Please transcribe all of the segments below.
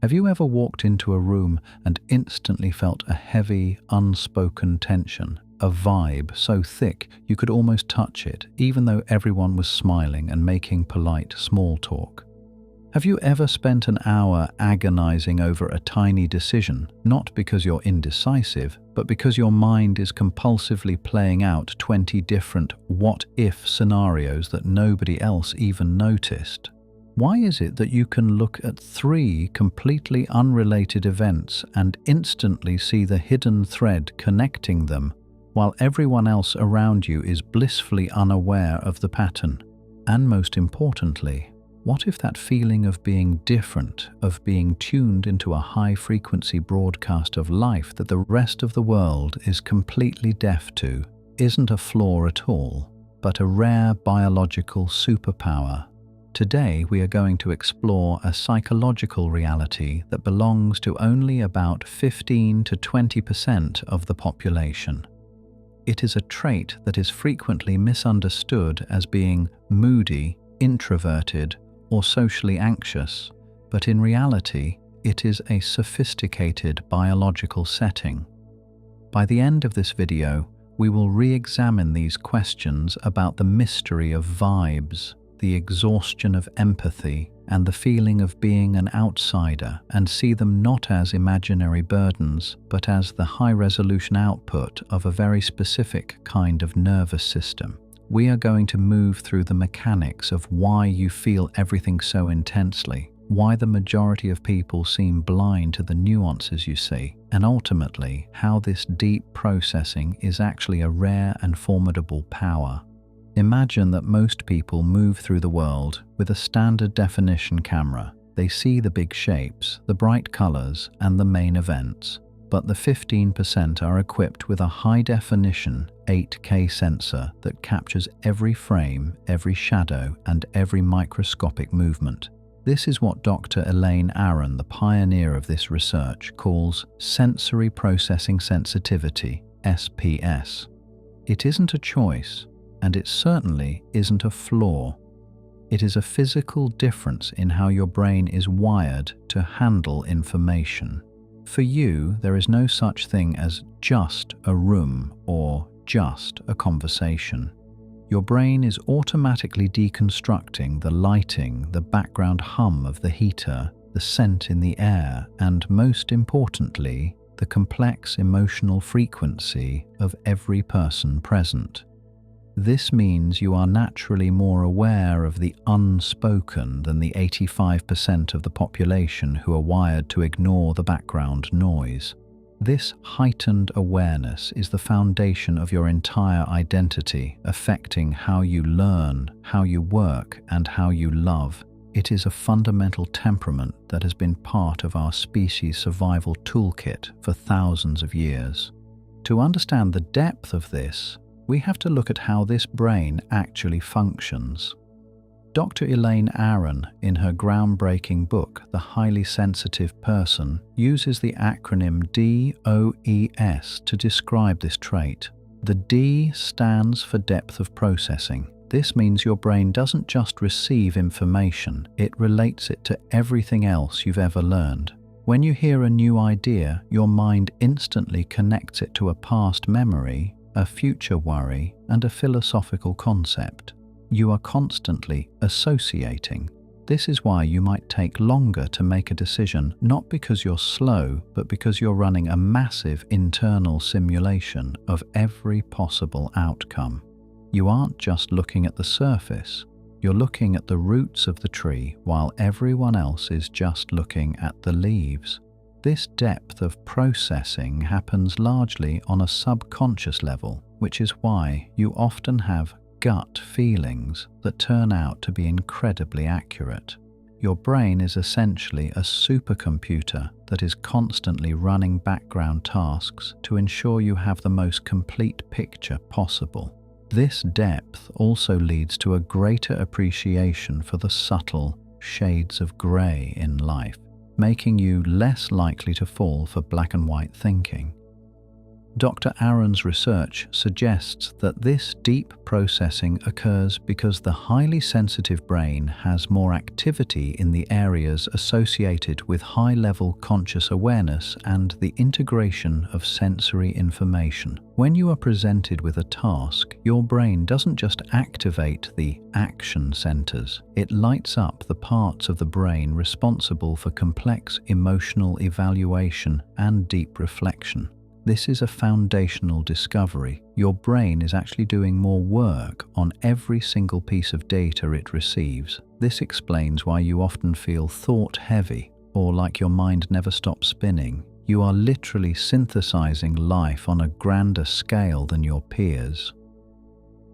Have you ever walked into a room and instantly felt a heavy, unspoken tension, a vibe so thick you could almost touch it, even though everyone was smiling and making polite small talk? Have you ever spent an hour agonizing over a tiny decision, not because you're indecisive, but because your mind is compulsively playing out 20 different what-if scenarios that nobody else even noticed? Why is it that you can look at 3 completely unrelated events and instantly see the hidden thread connecting them, while everyone else around you is blissfully unaware of the pattern? And most importantly, what if that feeling of being different, of being tuned into a high-frequency broadcast of life that the rest of the world is completely deaf to, isn't a flaw at all, but a rare biological superpower? Today we are going to explore a psychological reality that belongs to only about 15 to 20% of the population. It is a trait that is frequently misunderstood as being moody, introverted, or socially anxious, but in reality, it is a sophisticated biological setting. By the end of this video, we will re-examine these questions about the mystery of vibes, the exhaustion of empathy, and the feeling of being an outsider, and see them not as imaginary burdens, but as the high-resolution output of a very specific kind of nervous system. We are going to move through the mechanics of why you feel everything so intensely, why the majority of people seem blind to the nuances you see, and ultimately how this deep processing is actually a rare and formidable power. Imagine that most people move through the world with a standard definition camera. They see the big shapes, the bright colors, and the main events. But the 15% are equipped with a high-definition 8K sensor that captures every frame, every shadow, and every microscopic movement. This is what Dr. Elaine Aron, the pioneer of this research, calls sensory processing sensitivity, SPS. It isn't a choice, and it certainly isn't a flaw. It is a physical difference in how your brain is wired to handle information. For you, there is no such thing as just a room or just a conversation. Your brain is automatically deconstructing the lighting, the background hum of the heater, the scent in the air, and most importantly, the complex emotional frequency of every person present. This means you are naturally more aware of the unspoken than the 85% of the population who are wired to ignore the background noise. This heightened awareness is the foundation of your entire identity, affecting how you learn, how you work, and how you love. It is a fundamental temperament that has been part of our species' survival toolkit for thousands of years. To understand the depth of this, we have to look at how this brain actually functions. Dr. Elaine Aron, in her groundbreaking book, The Highly Sensitive Person, uses the acronym DOES to describe this trait. The D stands for depth of processing. This means your brain doesn't just receive information, it relates it to everything else you've ever learned. When you hear a new idea, your mind instantly connects it to a past memory, a future worry, and a philosophical concept. You are constantly associating. This is why you might take longer to make a decision, not because you're slow, but because you're running a massive internal simulation of every possible outcome. You aren't just looking at the surface, you're looking at the roots of the tree while everyone else is just looking at the leaves. This depth of processing happens largely on a subconscious level, which is why you often have gut feelings that turn out to be incredibly accurate. Your brain is essentially a supercomputer that is constantly running background tasks to ensure you have the most complete picture possible. This depth also leads to a greater appreciation for the subtle shades of grey in life, making you less likely to fall for black and white thinking. Dr. Aron's research suggests that this deep processing occurs because the highly sensitive brain has more activity in the areas associated with high-level conscious awareness and the integration of sensory information. When you are presented with a task, your brain doesn't just activate the action centers, it lights up the parts of the brain responsible for complex emotional evaluation and deep reflection. This is a foundational discovery. Your brain is actually doing more work on every single piece of data it receives. This explains why you often feel thought-heavy or like your mind never stops spinning. You are literally synthesizing life on a grander scale than your peers.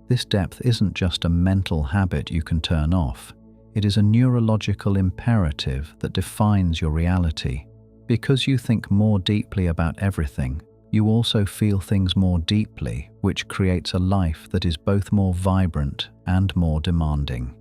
This depth isn't just a mental habit you can turn off. It is a neurological imperative that defines your reality. Because you think more deeply about everything, you also feel things more deeply, which creates a life that is both more vibrant and more demanding.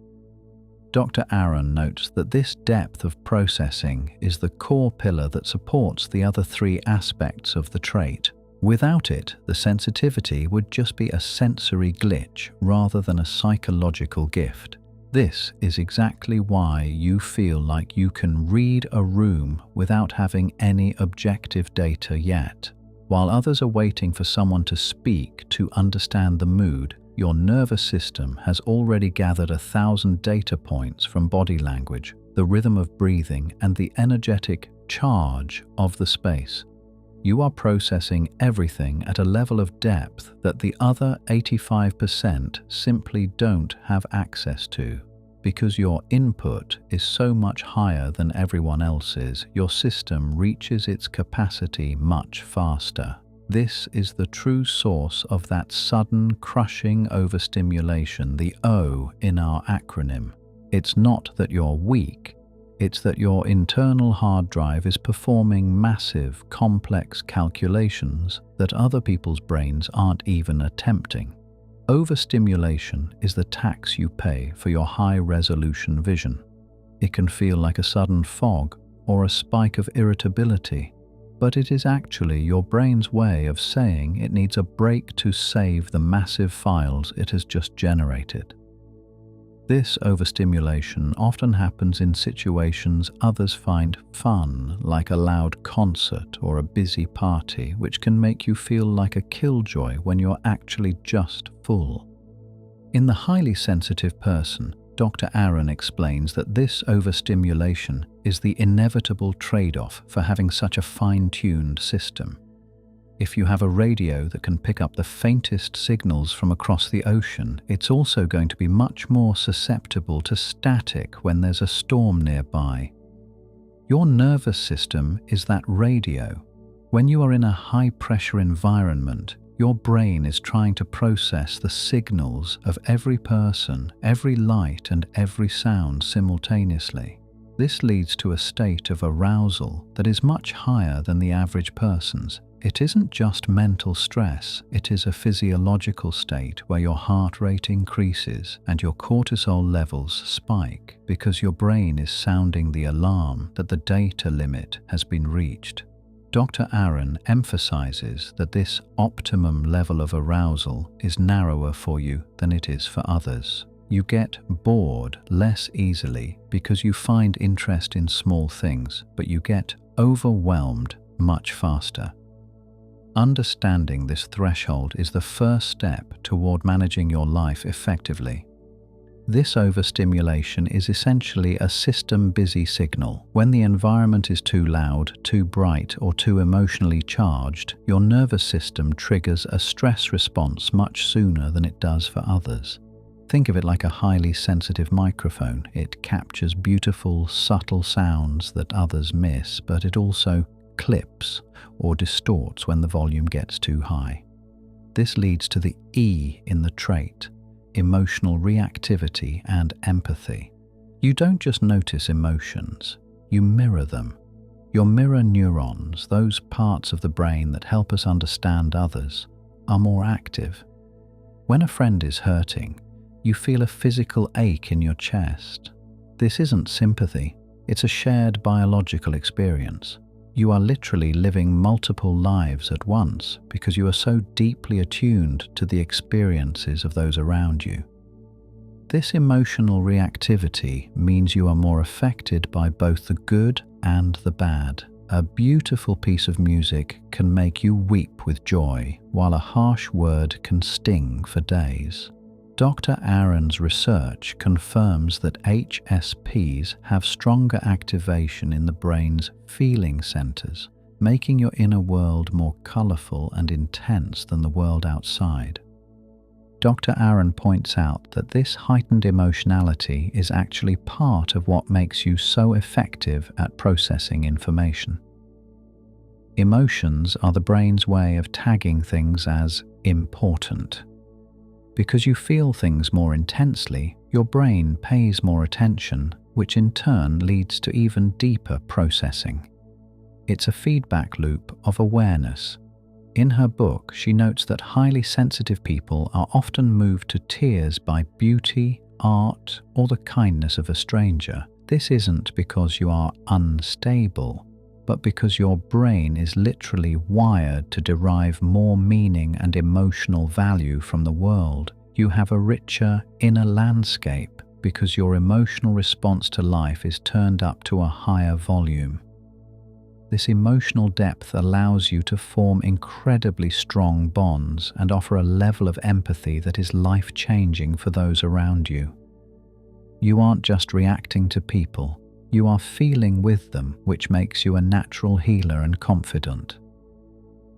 Dr. Aron notes that this depth of processing is the core pillar that supports the other three aspects of the trait. Without it, the sensitivity would just be a sensory glitch rather than a psychological gift. This is exactly why you feel like you can read a room without having any objective data yet. While others are waiting for someone to speak to understand the mood, your nervous system has already gathered 1,000 data points from body language, the rhythm of breathing, and the energetic charge of the space. You are processing everything at a level of depth that the other 85% simply don't have access to. Because your input is so much higher than everyone else's, your system reaches its capacity much faster. This is the true source of that sudden, crushing overstimulation, the O in our acronym. It's not that you're weak, it's that your internal hard drive is performing massive, complex calculations that other people's brains aren't even attempting. Overstimulation is the tax you pay for your high-resolution vision. It can feel like a sudden fog or a spike of irritability, but it is actually your brain's way of saying it needs a break to save the massive files it has just generated. This overstimulation often happens in situations others find fun, like a loud concert or a busy party, which can make you feel like a killjoy when you're actually just full. In the highly sensitive person, Dr. Aron explains that this overstimulation is the inevitable trade-off for having such a fine-tuned system. If you have a radio that can pick up the faintest signals from across the ocean, it's also going to be much more susceptible to static when there's a storm nearby. Your nervous system is that radio. When you are in a high-pressure environment, your brain is trying to process the signals of every person, every light, and every sound simultaneously. This leads to a state of arousal that is much higher than the average person's. It isn't just mental stress, it is a physiological state where your heart rate increases and your cortisol levels spike because your brain is sounding the alarm that the data limit has been reached. Dr. Aron emphasizes that this optimum level of arousal is narrower for you than it is for others. You get bored less easily because you find interest in small things, but you get overwhelmed much faster. Understanding this threshold is the first step toward managing your life effectively. This overstimulation is essentially a system-busy signal. When the environment is too loud, too bright, or too emotionally charged, your nervous system triggers a stress response much sooner than it does for others. Think of it like a highly sensitive microphone. It captures beautiful, subtle sounds that others miss, but it also clips or distorts when the volume gets too high. This leads to the E in the trait: emotional reactivity and empathy. You don't just notice emotions, you mirror them. Your mirror neurons, those parts of the brain that help us understand others, are more active. When a friend is hurting, you feel a physical ache in your chest. This isn't sympathy, it's a shared biological experience. You are literally living multiple lives at once because you are so deeply attuned to the experiences of those around you. This emotional reactivity means you are more affected by both the good and the bad. A beautiful piece of music can make you weep with joy, while a harsh word can sting for days. Dr. Aron's research confirms that HSPs have stronger activation in the brain's feeling centers, making your inner world more colorful and intense than the world outside. Dr. Aron points out that this heightened emotionality is actually part of what makes you so effective at processing information. Emotions are the brain's way of tagging things as important. Because you feel things more intensely, your brain pays more attention, which in turn leads to even deeper processing. It's a feedback loop of awareness. In her book, she notes that highly sensitive people are often moved to tears by beauty, art, or the kindness of a stranger. This isn't because you are unstable, but because your brain is literally wired to derive more meaning and emotional value from the world. You have a richer inner landscape because your emotional response to life is turned up to a higher volume. This emotional depth allows you to form incredibly strong bonds and offer a level of empathy that is life-changing for those around you. You aren't just reacting to people, you are feeling with them, which makes you a natural healer and confidant.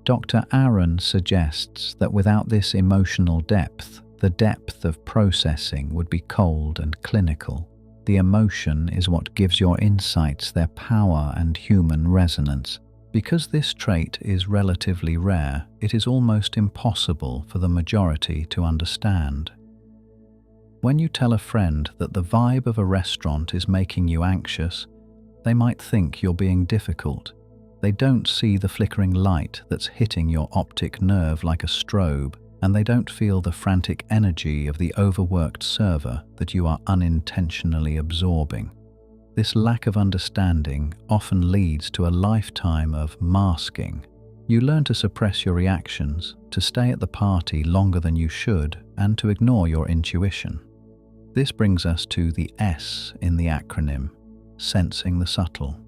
Dr. Aron suggests that without this emotional depth, the depth of processing would be cold and clinical. The emotion is what gives your insights their power and human resonance. Because this trait is relatively rare, it is almost impossible for the majority to understand. When you tell a friend that the vibe of a restaurant is making you anxious, they might think you're being difficult. They don't see the flickering light that's hitting your optic nerve like a strobe, and they don't feel the frantic energy of the overworked server that you are unintentionally absorbing. This lack of understanding often leads to a lifetime of masking. You learn to suppress your reactions, to stay at the party longer than you should, and to ignore your intuition. This brings us to the S in the acronym, sensing the subtle.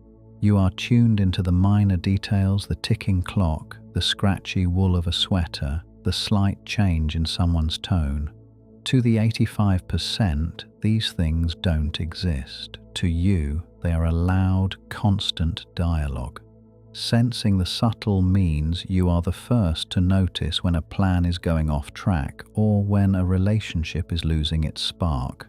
You are tuned into the minor details, the ticking clock, the scratchy wool of a sweater, the slight change in someone's tone. To the 85%, these things don't exist. To you, they are a loud, constant dialogue. Sensing the subtle means you are the first to notice when a plan is going off track or when a relationship is losing its spark.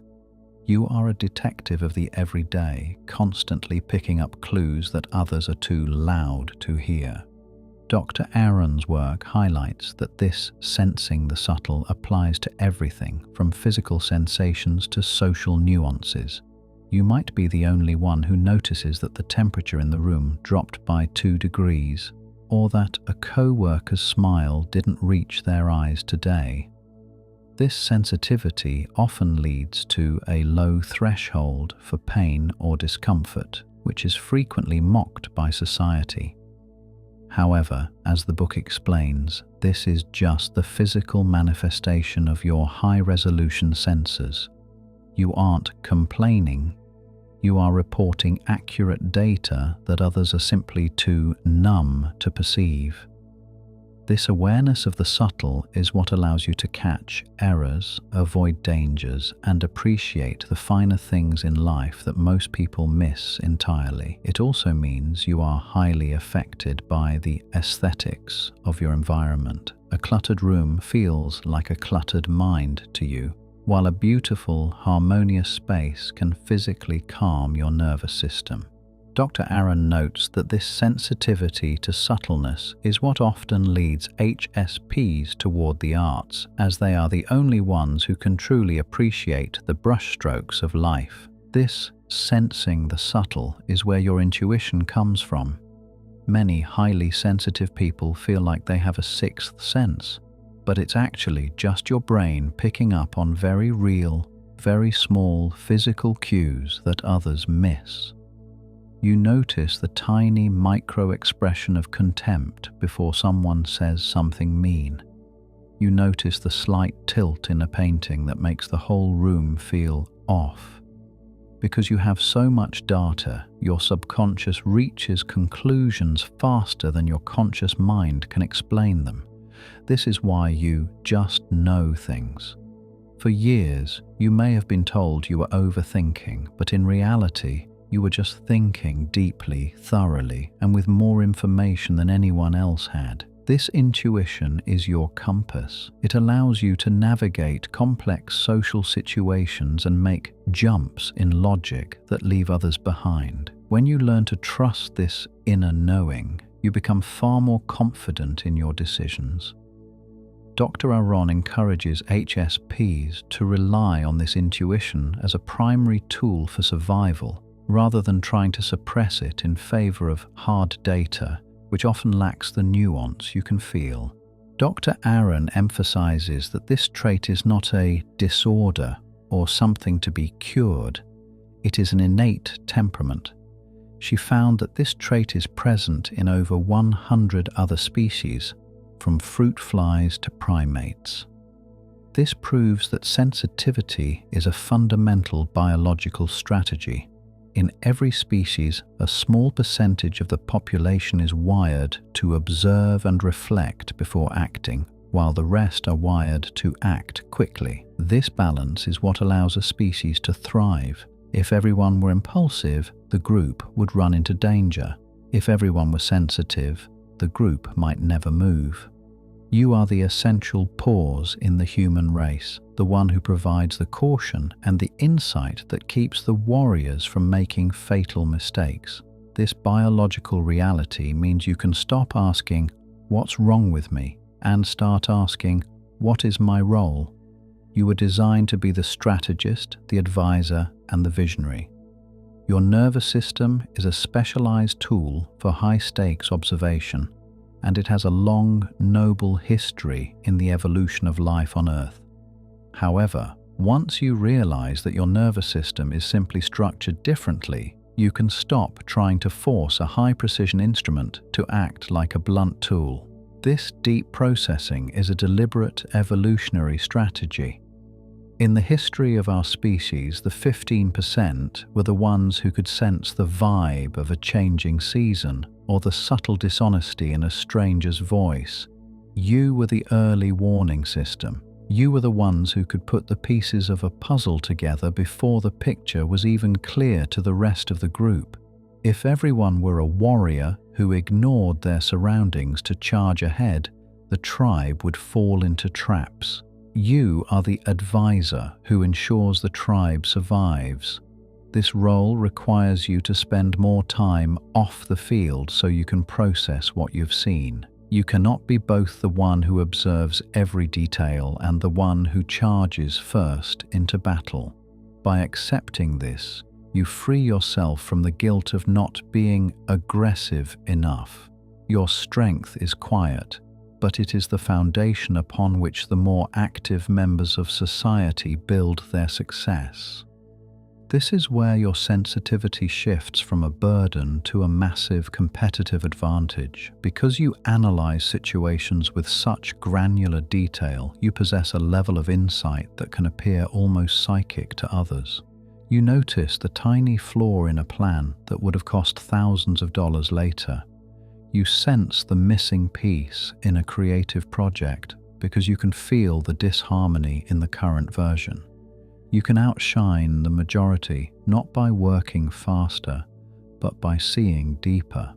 You are a detective of the everyday, constantly picking up clues that others are too loud to hear. Dr. Aron's work highlights that this sensing the subtle applies to everything from physical sensations to social nuances. You might be the only one who notices that the temperature in the room dropped by 2 degrees, or that a co-worker's smile didn't reach their eyes today. This sensitivity often leads to a low threshold for pain or discomfort, which is frequently mocked by society. However, as the book explains, this is just the physical manifestation of your high-resolution sensors. You aren't complaining. You are reporting accurate data that others are simply too numb to perceive. This awareness of the subtle is what allows you to catch errors, avoid dangers, and appreciate the finer things in life that most people miss entirely. It also means you are highly affected by the aesthetics of your environment. A cluttered room feels like a cluttered mind to you, while a beautiful, harmonious space can physically calm your nervous system. Dr. Aron notes that this sensitivity to subtleness is what often leads HSPs toward the arts, as they are the only ones who can truly appreciate the brushstrokes of life. This sensing the subtle is where your intuition comes from. Many highly sensitive people feel like they have a sixth sense, but it's actually just your brain picking up on very real, very small physical cues that others miss. You notice the tiny micro-expression of contempt before someone says something mean. You notice the slight tilt in a painting that makes the whole room feel off. Because you have so much data, your subconscious reaches conclusions faster than your conscious mind can explain them. This is why you just know things. For years, you may have been told you were overthinking, but in reality, you were just thinking deeply, thoroughly, and with more information than anyone else had. This intuition is your compass. It allows you to navigate complex social situations and make jumps in logic that leave others behind. When you learn to trust this inner knowing, you become far more confident in your decisions. Dr. Aron encourages HSPs to rely on this intuition as a primary tool for survival, rather than trying to suppress it in favor of hard data, which often lacks the nuance you can feel. Dr. Aron emphasizes that this trait is not a disorder or something to be cured. It is an innate temperament. She found that this trait is present in over 100 other species, from fruit flies to primates. This proves that sensitivity is a fundamental biological strategy. In every species, a small percentage of the population is wired to observe and reflect before acting, while the rest are wired to act quickly. This balance is what allows a species to thrive. If everyone were impulsive, the group would run into danger. If everyone were sensitive, the group might never move. You are the essential pause in the human race, the one who provides the caution and the insight that keeps the warriors from making fatal mistakes. This biological reality means you can stop asking, "What's wrong with me?" and start asking, "What is my role?" You were designed to be the strategist, the advisor, and the visionary. Your nervous system is a specialized tool for high-stakes observation, and it has a long, noble history in the evolution of life on Earth. However, once you realize that your nervous system is simply structured differently, you can stop trying to force a high-precision instrument to act like a blunt tool. This deep processing is a deliberate evolutionary strategy. In the history of our species, the 15% were the ones who could sense the vibe of a changing season or the subtle dishonesty in a stranger's voice. You were the early warning system. You were the ones who could put the pieces of a puzzle together before the picture was even clear to the rest of the group. If everyone were a warrior who ignored their surroundings to charge ahead, the tribe would fall into traps. You are the advisor who ensures the tribe survives. This role requires you to spend more time off the field so you can process what you've seen. You cannot be both the one who observes every detail and the one who charges first into battle. By accepting this, you free yourself from the guilt of not being aggressive enough. Your strength is quiet, but it is the foundation upon which the more active members of society build their success. This is where your sensitivity shifts from a burden to a massive competitive advantage. Because you analyze situations with such granular detail, you possess a level of insight that can appear almost psychic to others. You notice the tiny flaw in a plan that would have cost thousands of dollars later. You sense the missing piece in a creative project because you can feel the disharmony in the current version. You can outshine the majority not by working faster, but by seeing deeper.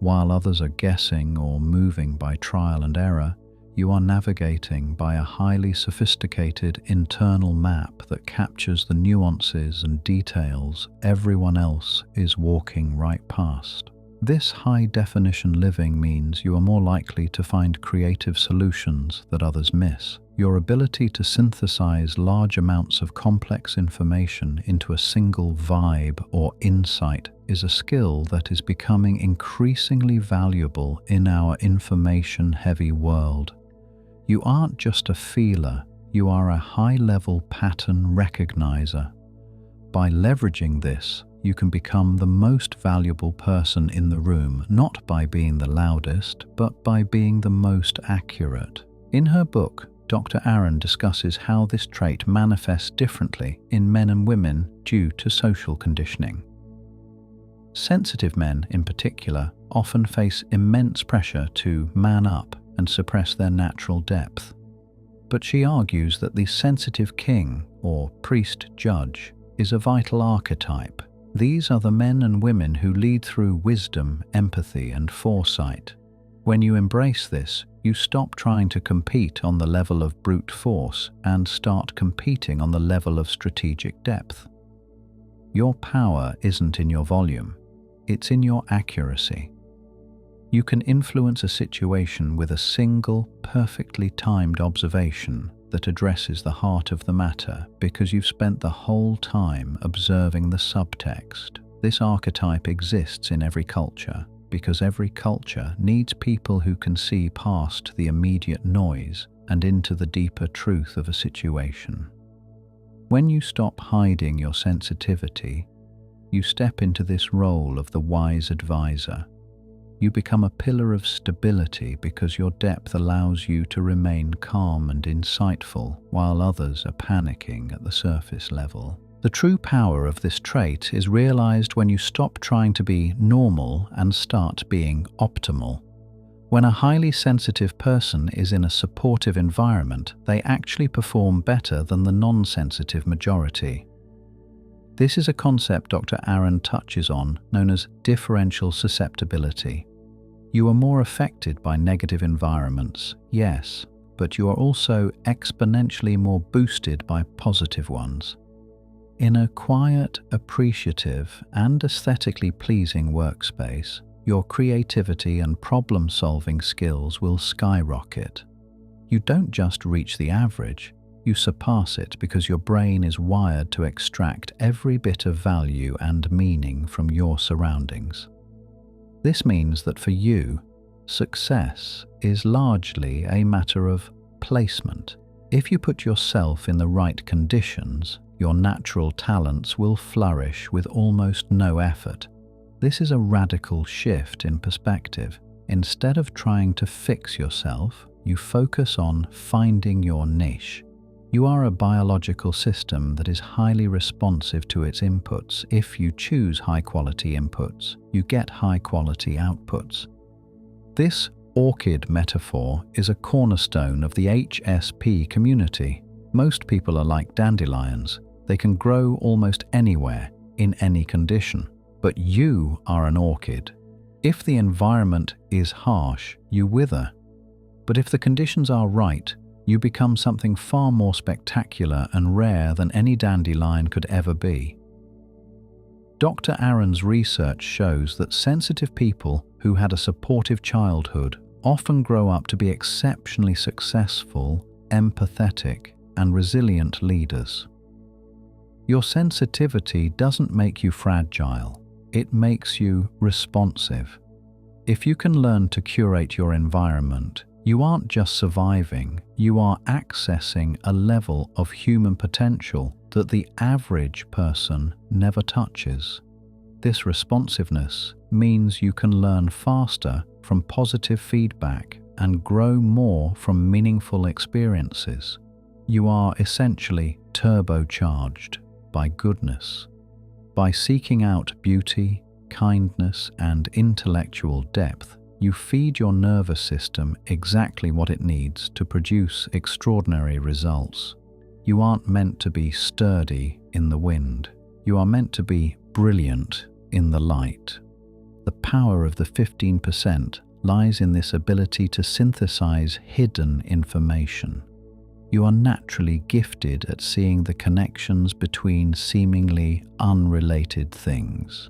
While others are guessing or moving by trial and error, you are navigating by a highly sophisticated internal map that captures the nuances and details everyone else is walking right past. This high-definition living means you are more likely to find creative solutions that others miss. Your ability to synthesize large amounts of complex information into a single vibe or insight is a skill that is becoming increasingly valuable in our information-heavy world. You aren't just a feeler, you are a high-level pattern recognizer. By leveraging this, you can become the most valuable person in the room, not by being the loudest, but by being the most accurate. In her book, Dr. Aron discusses how this trait manifests differently in men and women due to social conditioning. Sensitive men, in particular, often face immense pressure to man up and suppress their natural depth. But she argues that the sensitive king, or priest-judge, is a vital archetype. These are the men and women who lead through wisdom, empathy, and foresight. When you embrace this, you stop trying to compete on the level of brute force and start competing on the level of strategic depth. Your power isn't in your volume, it's in your accuracy. You can influence a situation with a single, perfectly timed observation that addresses the heart of the matter because you've spent the whole time observing the subtext. This archetype exists in every culture because every culture needs people who can see past the immediate noise and into the deeper truth of a situation. When you stop hiding your sensitivity, you step into this role of the wise advisor. You become a pillar of stability because your depth allows you to remain calm and insightful while others are panicking at the surface level. The true power of this trait is realized when you stop trying to be normal and start being optimal. When a highly sensitive person is in a supportive environment, they actually perform better than the non-sensitive majority. This is a concept Dr. Aron touches on, known as differential susceptibility. You are more affected by negative environments, yes, but you are also exponentially more boosted by positive ones. In a quiet, appreciative, and aesthetically pleasing workspace, your creativity and problem-solving skills will skyrocket. You don't just reach the average, you surpass it because your brain is wired to extract every bit of value and meaning from your surroundings. This means that for you, success is largely a matter of placement. If you put yourself in the right conditions, your natural talents will flourish with almost no effort. This is a radical shift in perspective. Instead of trying to fix yourself, you focus on finding your niche. You are a biological system that is highly responsive to its inputs. If you choose high-quality inputs, you get high-quality outputs. This orchid metaphor is a cornerstone of the HSP community. Most people are like dandelions. They can grow almost anywhere, in any condition. But you are an orchid. If the environment is harsh, you wither. But if the conditions are right, you become something far more spectacular and rare than any dandelion could ever be. Dr. Aron's research shows that sensitive people who had a supportive childhood often grow up to be exceptionally successful, empathetic, and resilient leaders. Your sensitivity doesn't make you fragile, it makes you responsive. If you can learn to curate your environment, you aren't just surviving, you are accessing a level of human potential that the average person never touches. This responsiveness means you can learn faster from positive feedback and grow more from meaningful experiences. You are essentially turbocharged by goodness. By seeking out beauty, kindness, and intellectual depth, you feed your nervous system exactly what it needs to produce extraordinary results. You aren't meant to be sturdy in the wind. You are meant to be brilliant in the light. The power of the 15% lies in this ability to synthesize hidden information. You are naturally gifted at seeing the connections between seemingly unrelated things.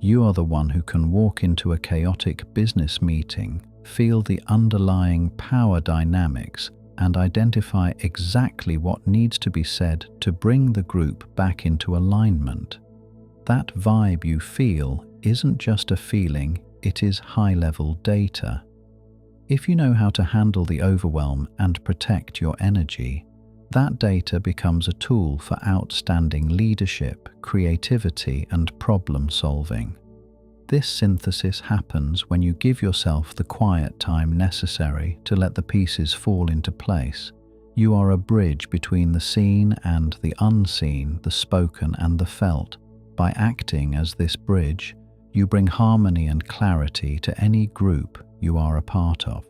You are the one who can walk into a chaotic business meeting, feel the underlying power dynamics, and identify exactly what needs to be said to bring the group back into alignment. That vibe you feel isn't just a feeling, it is high-level data. If you know how to handle the overwhelm and protect your energy, That data becomes a tool for outstanding leadership, creativity, and problem solving. This synthesis happens when you give yourself the quiet time necessary to let the pieces fall into place. You are a bridge between the seen and the unseen, the spoken and the felt. By acting as this bridge, you bring harmony and clarity to any group you are a part of.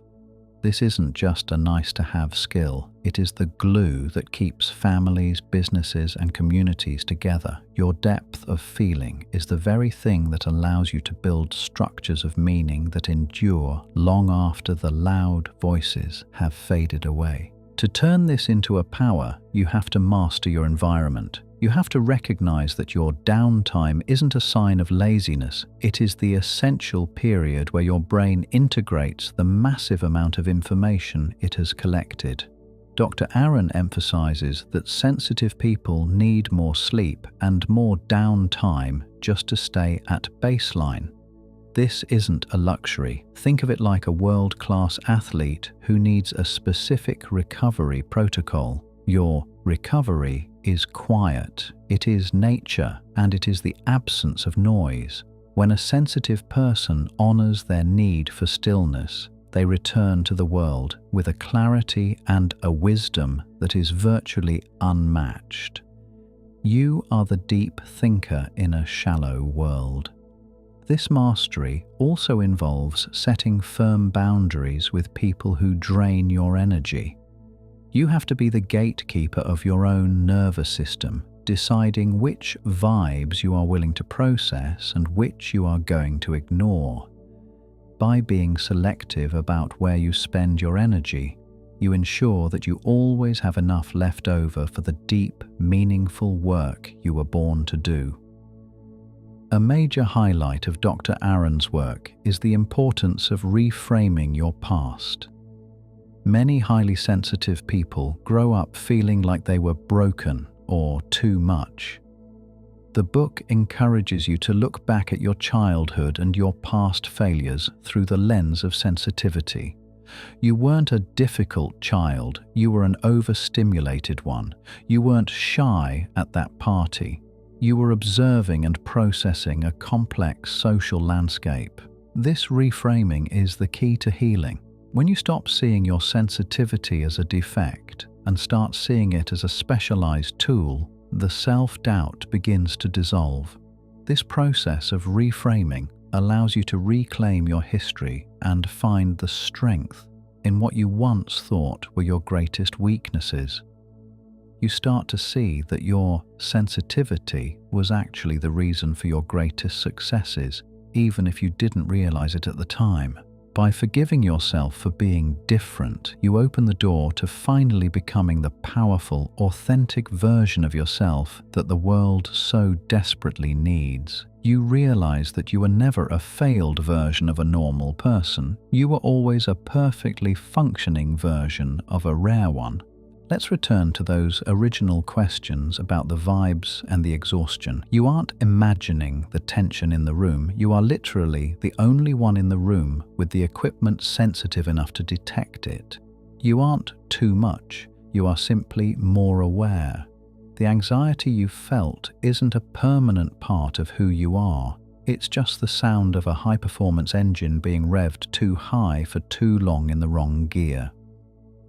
This isn't just a nice-to-have skill, it is the glue that keeps families, businesses, and communities together. Your depth of feeling is the very thing that allows you to build structures of meaning that endure long after the loud voices have faded away. To turn this into a power, you have to master your environment. You have to recognize that your downtime isn't a sign of laziness. It is the essential period where your brain integrates the massive amount of information it has collected. Dr. Aron emphasizes that sensitive people need more sleep and more downtime just to stay at baseline. This isn't a luxury. Think of it like a world-class athlete who needs a specific recovery protocol. Your recovery is quiet, it is nature, and it is the absence of noise. When a sensitive person honors their need for stillness, they return to the world with a clarity and a wisdom that is virtually unmatched. You are the deep thinker in a shallow world. This mastery also involves setting firm boundaries with people who drain your energy. You have to be the gatekeeper of your own nervous system, deciding which vibes you are willing to process and which you are going to ignore. By being selective about where you spend your energy, you ensure that you always have enough left over for the deep, meaningful work you were born to do. A major highlight of Dr. Aron's work is the importance of reframing your past. Many highly sensitive people grow up feeling like they were broken or too much. The book encourages you to look back at your childhood and your past failures through the lens of sensitivity. You weren't a difficult child, you were an overstimulated one. You weren't shy at that party. You were observing and processing a complex social landscape. This reframing is the key to healing. When you stop seeing your sensitivity as a defect and start seeing it as a specialized tool, the self-doubt begins to dissolve. This process of reframing allows you to reclaim your history and find the strength in what you once thought were your greatest weaknesses. You start to see that your sensitivity was actually the reason for your greatest successes, even if you didn't realize it at the time. By forgiving yourself for being different, you open the door to finally becoming the powerful, authentic version of yourself that the world so desperately needs. You realize that you were never a failed version of a normal person. You were always a perfectly functioning version of a rare one. Let's return to those original questions about the vibes and the exhaustion. You aren't imagining the tension in the room. You are literally the only one in the room with the equipment sensitive enough to detect it. You aren't too much. You are simply more aware. The anxiety you felt isn't a permanent part of who you are. It's just the sound of a high-performance engine being revved too high for too long in the wrong gear.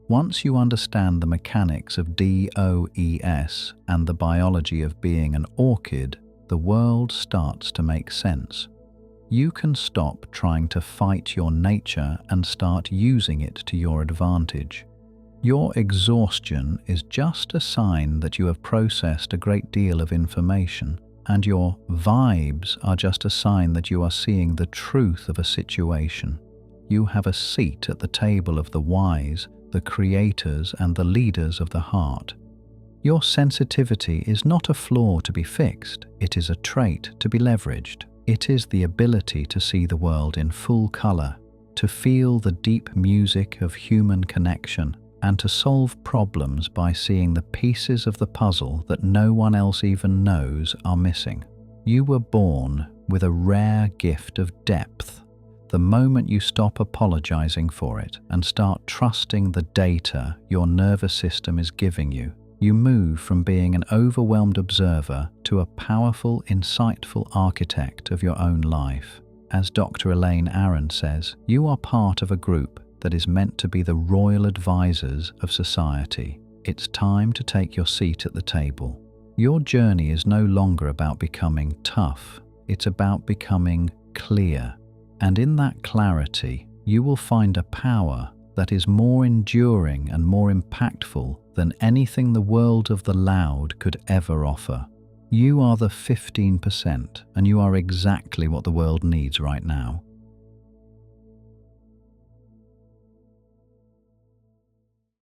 Once you understand the mechanics of DOES and the biology of being an orchid, the world starts to make sense. You can stop trying to fight your nature and start using it to your advantage. Your exhaustion is just a sign that you have processed a great deal of information, and your vibes are just a sign that you are seeing the truth of a situation. You have a seat at the table of the wise, the creators and the leaders of the heart. Your sensitivity is not a flaw to be fixed, it is a trait to be leveraged. It is the ability to see the world in full color, to feel the deep music of human connection, and to solve problems by seeing the pieces of the puzzle that no one else even knows are missing. You were born with a rare gift of depth. The moment you stop apologizing for it and start trusting the data your nervous system is giving you, You move from being an overwhelmed observer to a powerful, insightful architect of your own life. As Dr. Elaine Aron says, you are part of a group that is meant to be the royal advisors of society. It's time to take your seat at the table. Your journey is no longer about becoming tough, it's about becoming clear. And in that clarity, you will find a power that is more enduring and more impactful than anything the world of the loud could ever offer. You are the 15%, and you are exactly what the world needs right now.